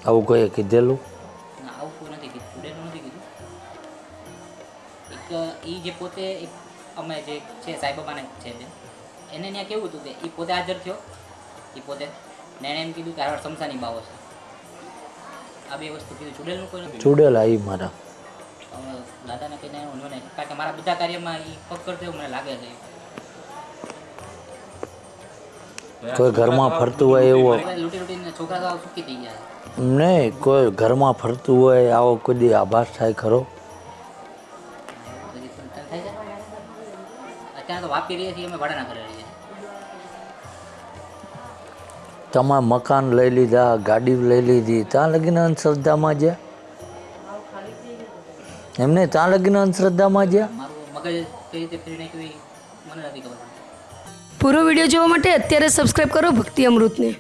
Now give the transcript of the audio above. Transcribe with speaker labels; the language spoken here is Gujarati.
Speaker 1: આવું કોઈએ કીધેલું?
Speaker 2: ના, આવું કોઈ નથી કીધું, ચૂડેલનું નથી કીધું. એક એ જે પોતે એક અમે જે છે સાંઈબાબાને છે બેન, એને ત્યાં કેવું હતું કે એ પોતે હાજર થયો, એ પોતે ને એણે એમ કીધું કે આ શમશાની બાવો છે. આ બે વસ્તુ કીધું. ચૂડેલનું કોઈ નથી.
Speaker 1: ચૂડેલ આવી મારા
Speaker 2: દાદાને કહીને મને, કારણ કે મારા બધા કાર્યમાં એ પકડ થયો મને લાગે છે.
Speaker 1: કોઈ ઘરમાં ફરતું હોય એવું
Speaker 2: લૂંટી લૂંટીને છોકરા તો સુખી થઈ ગયા.
Speaker 1: નહીં, કોઈ ઘરમાં ફરતું હોય આવો કોઈ દી આભાસ થાય ખરો?
Speaker 2: થાય છે અત્યારે તો વાપી રહીએ છીએ અમે, ભાડાના ઘરે રહીએ.
Speaker 1: તમારા મકાન લઈ લીધા, ગાડી લઈ લીધી, ત્યાં લગીને અંધશ્રદ્ધામાં જ્યાં એમને ત્યાં લગીને અંધશ્રદ્ધામાં જ્યાં
Speaker 2: મારું મગજ કઈ રીતે ફેરી નાખ્યું એ મને નથી ખબર.
Speaker 3: પૂરો વિડીયો જોવા માટે અત્યારે સબસ્ક્રાઇબ કરો ભક્તિ અમૃતને.